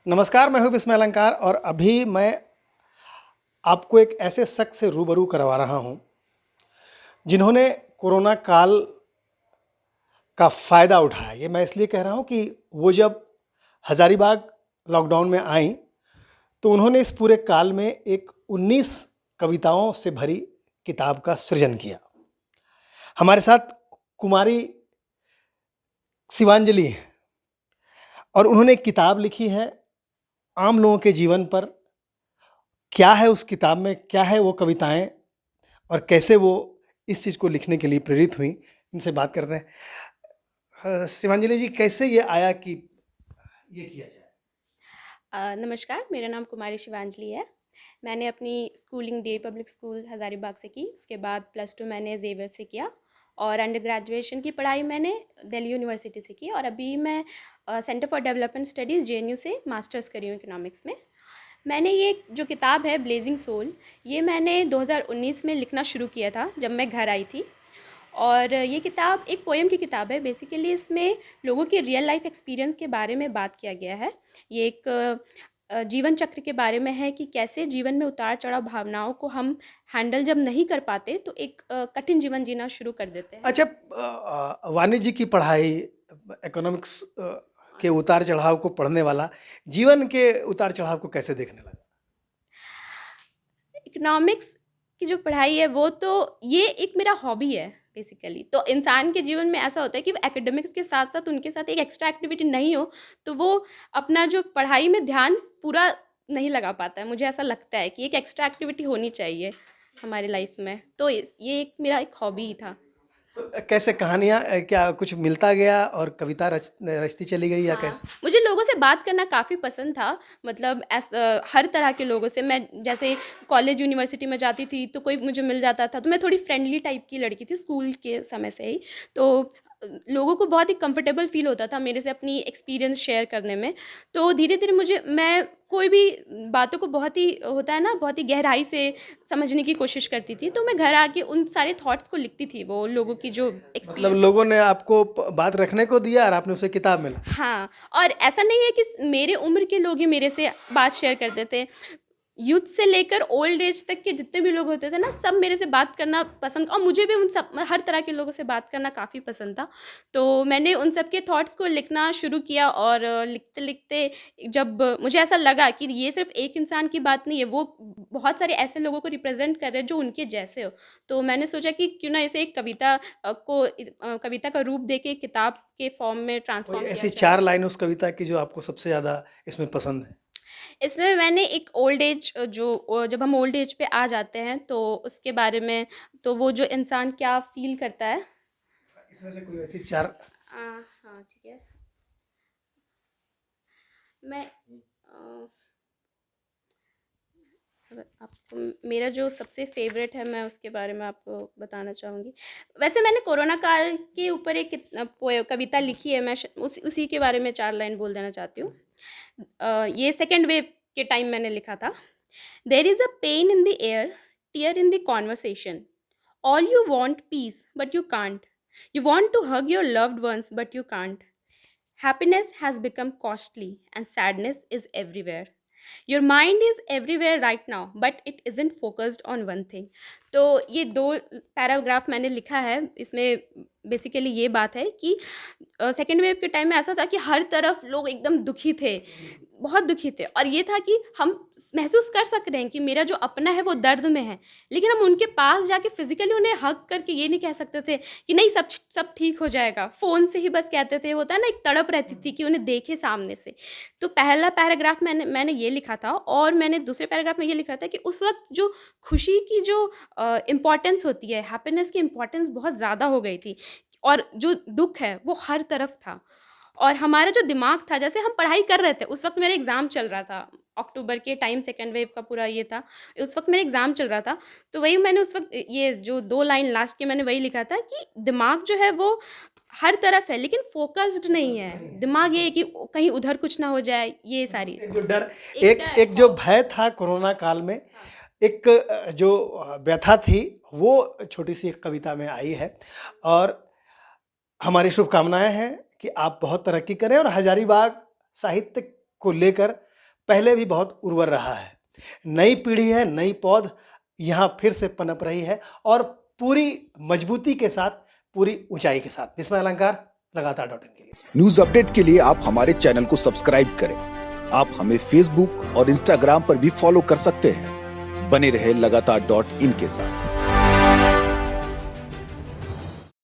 नमस्कार, मैं हूं विस्मय अलंकार और अभी मैं आपको एक ऐसे शख्स से रूबरू करवा रहा हूं जिन्होंने कोरोना काल का फ़ायदा उठाया। ये मैं इसलिए कह रहा हूं कि वो जब हज़ारीबाग लॉकडाउन में आईं तो उन्होंने इस पूरे काल में एक 19 कविताओं से भरी किताब का सृजन किया। हमारे साथ कुमारी शिवांजलि हैं और उन्होंने एक किताब लिखी है आम लोगों के जीवन पर। क्या है उस किताब में, क्या है वो कविताएं और कैसे वो इस चीज़ को लिखने के लिए प्रेरित हुई, इनसे बात करते हैं। शिवांजलि जी, कैसे ये आया कि ये किया जाए? नमस्कार, मेरा नाम कुमारी शिवांजलि है। मैंने अपनी schooling day public school Hazaribagh से की। उसके बाद +2 मैंने ज़ेवियर से किया और अंडर ग्रेजुएशन की पढ़ाई मैंने दिल्ली यूनिवर्सिटी से की और अभी मैं centre for development studies JNU से मास्टर्स कर रही हूँ इकोनॉमिक्स में। मैंने ये जो किताब है ब्लेजिंग सोल, ये मैंने 2019 में लिखना शुरू किया था जब मैं घर आई थी। और ये किताब एक पोएम की किताब है। बेसिकली इसमें लोगों के रियल लाइफ एक्सपीरियंस के बारे में बात किया गया है। ये एक जीवन चक्र के बारे में है कि कैसे जीवन में उतार चढ़ाव भावनाओं को हम हैंडल जब नहीं कर पाते तो एक कठिन जीवन जीना शुरू कर देते हैं। अच्छा, वाणिज्य की पढ़ाई, इकोनॉमिक्स के उतार चढ़ाव को पढ़ने वाला जीवन के उतार चढ़ाव को कैसे देखने लगा? इकोनॉमिक्स की जो पढ़ाई है वो तो ये एक मेरा हॉबी है बेसिकली। तो इंसान के जीवन में ऐसा होता है कि वो एकेडमिक्स के साथ साथ उनके साथ एक एक्स्ट्रा एक्टिविटी नहीं हो तो वो अपना जो पढ़ाई में ध्यान पूरा नहीं लगा पाता है। मुझे ऐसा लगता है कि एक एक्स्ट्रा एक्टिविटी होनी चाहिए हमारी लाइफ में। तो ये एक मेरा एक हॉबी ही था। तो कैसे कहानियाँ, क्या कुछ मिलता गया और कविता रचती चली गई या हाँ, कैसे? मुझे लोगों से बात करना काफ़ी पसंद था। मतलब हर तरह के लोगों से। मैं जैसे कॉलेज यूनिवर्सिटी में जाती थी तो कोई मुझे मिल जाता था, तो मैं थोड़ी फ्रेंडली टाइप की लड़की थी स्कूल के समय से ही। तो लोगों को बहुत ही कंफर्टेबल फ़ील होता था मेरे से अपनी एक्सपीरियंस शेयर करने में। तो धीरे-धीरे मैं कोई भी बातों को बहुत ही होता है ना, बहुत ही गहराई से समझने की कोशिश करती थी। तो मैं घर आके उन सारे थॉट्स को लिखती थी, वो लोगों की जो मतलब एक्सपीरियंस। लोगों ने आपको बात रखने को दिया और आपने उसे किताब में लिखा। हाँ, और ऐसा नहीं है कि मेरे उम्र के लोग ही मेरे से बात शेयर करते थे। यूथ से लेकर ओल्ड एज तक के जितने भी लोग होते थे ना, सब मेरे से बात करना पसंद और मुझे भी उन सब हर तरह के लोगों से बात करना काफ़ी पसंद था। तो मैंने उन सब के थॉट्स को लिखना शुरू किया और लिखते-लिखते जब मुझे ऐसा लगा कि ये सिर्फ़ एक इंसान की बात नहीं है, वो बहुत सारे ऐसे लोगों को रिप्रेज़ेंट कर रहे हैं जो उनके जैसे हो। तो मैंने सोचा कि क्यों ना इसे एक कविता कविता का रूप देके किताब के फॉर्म में कोई ट्रांसफ़ॉर्म किया ऐसी जाए। 4 लाइन उस कविता की जो आपको सबसे ज़्यादा इसमें पसंद है? इसमें मैंने एक ओल्ड एज जब हम ओल्ड एज पे आ जाते हैं तो उसके बारे में, तो वो जो इंसान क्या फ़ील करता है। इसमें से कोई ऐसी 4। हाँ, ठीक है। मैं अ, अब आपको मेरा जो सबसे फ़ेवरेट है मैं उसके बारे में आपको बताना चाहूँगी। वैसे मैंने कोरोना काल के ऊपर एक कविता लिखी है। मैं उसी के बारे में 4 लाइन बोल देना चाहती हूँ। ये सेकंड वेव के टाइम मैंने लिखा था। There is a pain in the air, tear in the conversation, all you want peace but you can't, you want to hug your loved ones but you can't, happiness has become costly and sadness is everywhere, your mind is everywhere right now but it isn't focused on one thing। तो ये दो paragraph मैंने लिखा है। इसमें basically ये बात है कि सेकेंड वेव के टाइम में ऐसा था कि हर तरफ लोग एकदम दुखी थे, बहुत दुखी थे और ये था कि हम महसूस कर सक रहे हैं कि मेरा जो अपना है वो दर्द में है, लेकिन हम उनके पास जाके फिजिकली उन्हें हग करके ये नहीं कह सकते थे कि नहीं सब ठीक हो जाएगा। फ़ोन से ही बस कहते थे। होता है ना, एक तड़प रहती थी कि उन्हें देखे सामने से। तो पहला पैराग्राफ मैंने ये लिखा था और मैंने दूसरे पैराग्राफ में ये लिखा था कि उस वक्त जो खुशी की जो इम्पोर्टेंस होती है, हैप्पीनेस की इम्पोर्टेंस बहुत ज़्यादा हो गई थी और जो दुख है वो हर तरफ था। और हमारा जो दिमाग था, जैसे हम पढ़ाई कर रहे थे, उस वक्त मेरा एग्ज़ाम चल रहा था, अक्टूबर के टाइम सेकेंड वेव का पूरा ये था। उस वक्त मेरा एग्ज़ाम चल रहा था। तो वही मैंने उस वक्त ये जो 2 लाइन लास्ट के मैंने वही लिखा था कि दिमाग जो है वो हर तरफ है लेकिन फ़ोकस्ड नहीं है। दिमाग ये है कि कहीं उधर कुछ ना हो जाए, ये सारी एक जो डर, एक डर, एक जो भय था कोरोना काल में, हाँ। एक जो व्यथा थी, वो छोटी-सी एक कविता में आई है। और हमारी शुभकामनाएँ हैं कि आप बहुत तरक्की करें और हज़ारीबाग साहित्य को लेकर पहले भी बहुत उर्वर रहा है। नई पीढ़ी है, नई पौध यहाँ फिर से पनप रही है और पूरी मजबूती के साथ, पूरी ऊंचाई के साथ। विस्मय अलंकार लगातार.in के लिए न्यूज अपडेट के लिए आप हमारे चैनल को सब्सक्राइब करें। आप हमें फेसबुक और इंस्टाग्राम पर भी फॉलो कर सकते हैं। बने रहे लगातार.in के साथ।